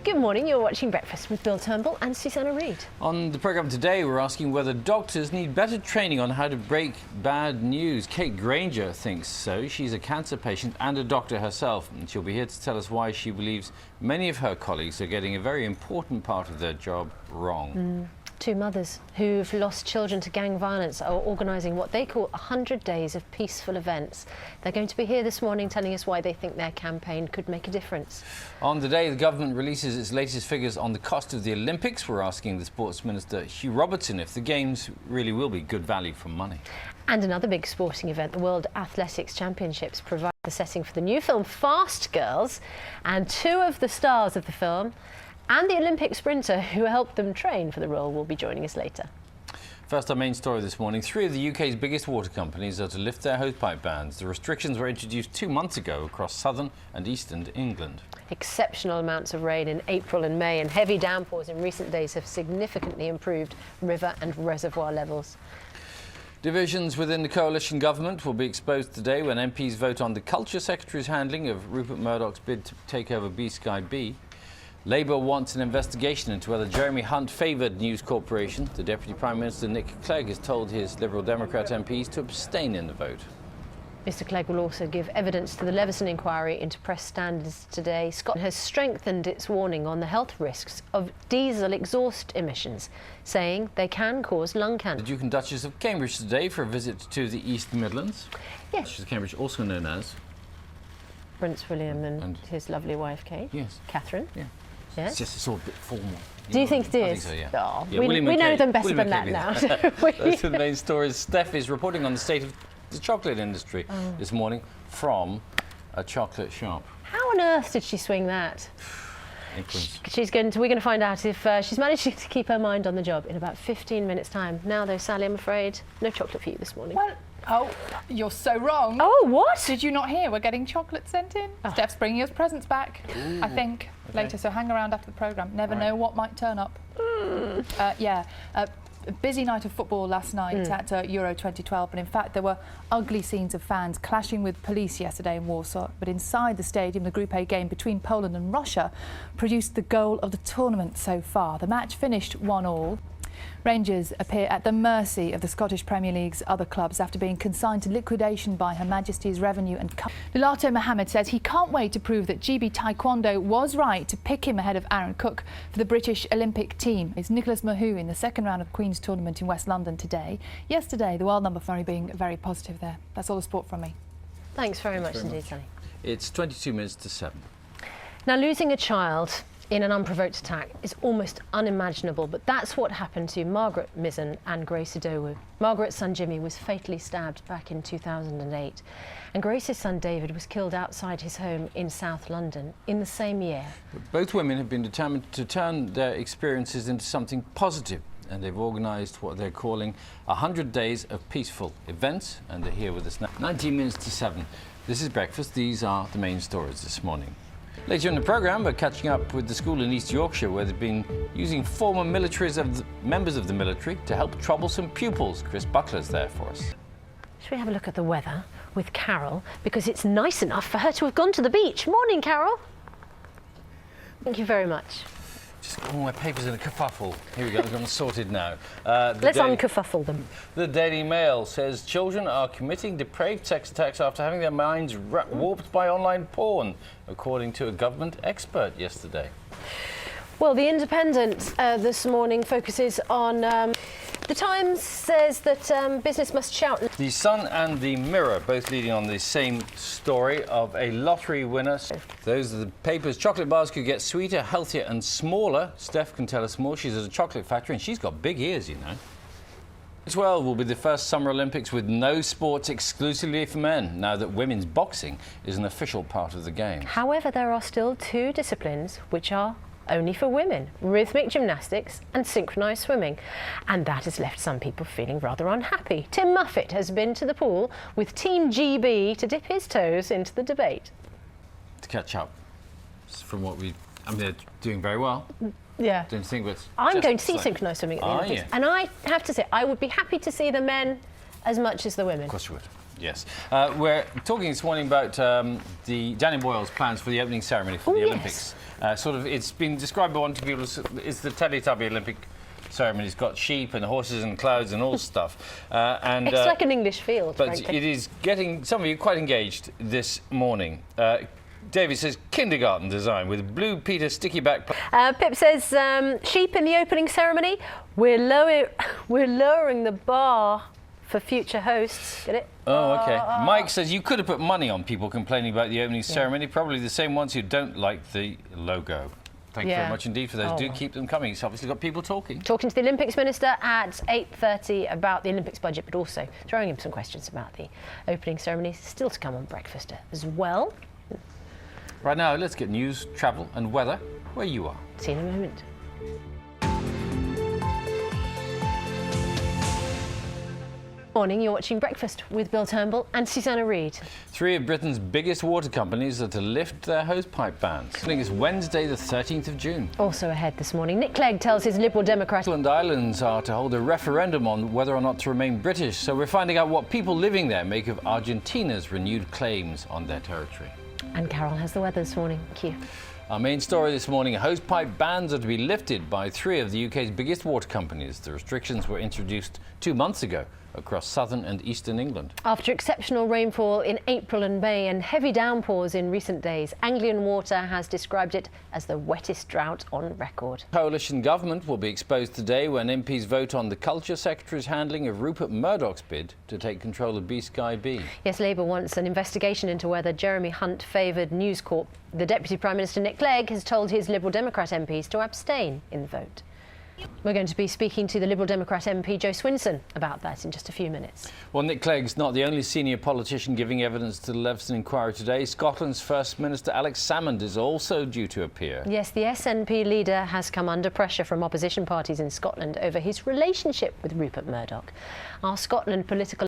Good morning, you're watching Breakfast with Bill Turnbull and Susanna Reid. On the programme today, we're asking whether doctors need better training on how to break bad news. Kate Granger thinks so. She's a cancer patient and a doctor herself, and she'll be here to tell us why she believes many of her colleagues are getting a very important part of their job wrong. Two mothers who've lost children to gang violence are organising what they call 100 days of peaceful events. They're going to be here this morning telling us why they think their campaign could make a difference. On the day the government releases its latest figures on the cost of the Olympics, we're asking the Sports Minister Hugh Robertson if the Games really will be good value for money. And another big sporting event, the World Athletics Championships, provide the setting for the new film Fast Girls, and two of the stars of the film and the Olympic sprinter who helped them train for the role will be joining us later. First, our main story this morning. 3 of the UK's biggest water companies are to lift their hosepipe bans. The restrictions were introduced 2 months ago across southern and eastern England. Exceptional amounts of rain in April and May and heavy downpours in recent days have significantly improved river and reservoir levels. Divisions within the coalition government will be exposed today when MPs vote on the Culture Secretary's handling of Rupert Murdoch's bid to take over B-Sky B. Labour wants an investigation into whether Jeremy Hunt favoured News Corporation. The Deputy Prime Minister Nick Clegg has told his Liberal Democrat MPs to abstain in the vote. Mr Clegg will also give evidence to the Leveson inquiry into press standards today. Scotland has strengthened its warning on the health risks of diesel exhaust emissions, saying they can cause lung cancer. The Duke and Duchess of Cambridge today for a visit to the East Midlands. Yes. Duchess of Cambridge, also known as Prince William and his lovely wife Kate. Yes. Catherine. Yeah. Yes. It's just a bit formal. Do you think it is? I think so, yeah. Oh, Yeah, we know them better than that now. Those are the main stories. Steph is reporting on the state of the chocolate industry this morning from a chocolate shop. How on earth did she swing that? Influence. We're going to find out if she's managed to keep her mind on the job in about 15 minutes' time. Now, though, Sally, I'm afraid no chocolate for you this morning. Well, oh, you're so wrong. Oh, what? Did you not hear? We're getting chocolate sent in. Oh. Steph's bringing us presents back, I think, later. So hang around after the programme. Never know what might turn up. A busy night of football last night at Euro 2012, but in fact there were ugly scenes of fans clashing with police yesterday in Warsaw. But inside the stadium, the Group A game between Poland and Russia produced the goal of the tournament so far. The match finished 1-1. Rangers appear at the mercy of the Scottish Premier League's other clubs after being consigned to liquidation by Her Majesty's Revenue and Lulato Mohammed says he can't wait to prove that GB Taekwondo was right to pick him ahead of Aaron Cook for the British Olympic team. It's Nicholas Mahou in the second round of Queen's Tournament in West London today. Yesterday, the world number for being very positive there. That's all the sport from me. Thanks very much indeed, Sally. It's 22 minutes to 7. Now, losing a child in an unprovoked attack is almost unimaginable, but that's what happened to Margaret Mizzen and Grace Idowu. Margaret's son Jimmy was fatally stabbed back in 2008, and Grace's son David was killed outside his home in South London in the same year. Both women have been determined to turn their experiences into something positive, and they've organised what they're calling 100 days of peaceful events, and they're here with us now. 19 minutes to 7. This is Breakfast. These are the main stories this morning. Later in the programme, we're catching up with the school in East Yorkshire where they've been using former members of the military to help troublesome pupils. Chris Buckler's there for us. Shall we have a look at the weather with Carol, because it's nice enough for her to have gone to the beach. Morning, Carol. Thank you very much. Just all my papers in a kerfuffle. Here we go, we've got them sorted now. Let's unkerfuffle them. The Daily Mail says children are committing depraved sex attacks after having their minds warped by online porn, according to a government expert yesterday. Well, The Independent this morning focuses on The Times says that business must shout. The Sun and the Mirror both leading on the same story of a lottery winner. Those are the papers. Chocolate bars could get sweeter, healthier and smaller. Steph can tell us more. She's at a chocolate factory and she's got big ears, you know. 2012 will be the first Summer Olympics with no sports exclusively for men, now that women's boxing is an official part of the game. However, there are still 2 disciplines which are only for women: rhythmic gymnastics and synchronised swimming. And that has left some people feeling rather unhappy. Tim Muffet has been to the pool with Team GB to dip his toes into the debate. To catch up from what they're doing very well. Yeah. Don't think but I'm going to see synchronised swimming at the Olympics. And I have to say, I would be happy to see the men as much as the women. Of course you would. Yes. We're talking this morning about the Danny Boyle's plans for the opening ceremony for the Olympics. It's been described by one people as it's the Teletubby Olympic ceremony. It's got sheep and horses and clouds and all stuff. It's like an English field, but frankly. it is getting some of you quite engaged this morning. David says kindergarten design with blue Peter sticky back. Pip says sheep in the opening ceremony. We're lowering the bar for future hosts. Get it? Oh, OK. Mike says you could have put money on people complaining about the opening ceremony. Probably the same ones who don't like the logo. Thank you very much indeed for those. Do keep them coming. It's obviously got people talking. Talking to the Olympics Minister at 8:30 about the Olympics budget, but also throwing him some questions about the opening ceremony. Still to come on Breakfast as well. Right now, let's get news, travel and weather where you are. See you in a moment. Morning, you're watching Breakfast with Bill Turnbull and Susanna Reid. 3 of Britain's biggest water companies are to lift their hosepipe bans. It's Wednesday, the 13th of June. Also ahead this morning, Nick Clegg tells his Liberal Democrat... Scotland Islands are to hold a referendum on whether or not to remain British, so we're finding out what people living there make of Argentina's renewed claims on their territory. And Carol has the weather this morning. Thank you. Our main story this morning, hosepipe bans are to be lifted by 3 of the UK's biggest water companies. The restrictions were introduced 2 months ago across southern and eastern England. After exceptional rainfall in April and May and heavy downpours in recent days, Anglian Water has described it as the wettest drought on record. Coalition government will be exposed today when MPs vote on the Culture Secretary's handling of Rupert Murdoch's bid to take control of B-Sky B. Yes, Labour wants an investigation into whether Jeremy Hunt favoured News Corp. The Deputy Prime Minister Nick Clegg has told his Liberal Democrat MPs to abstain in the vote. We're going to be speaking to the Liberal Democrat MP Jo Swinson about that in just a few minutes. Well, Nick Clegg's not the only senior politician giving evidence to the Leveson inquiry today. Scotland's First Minister Alex Salmond is also due to appear. Yes, the SNP leader has come under pressure from opposition parties in Scotland over his relationship with Rupert Murdoch. Our Scotland political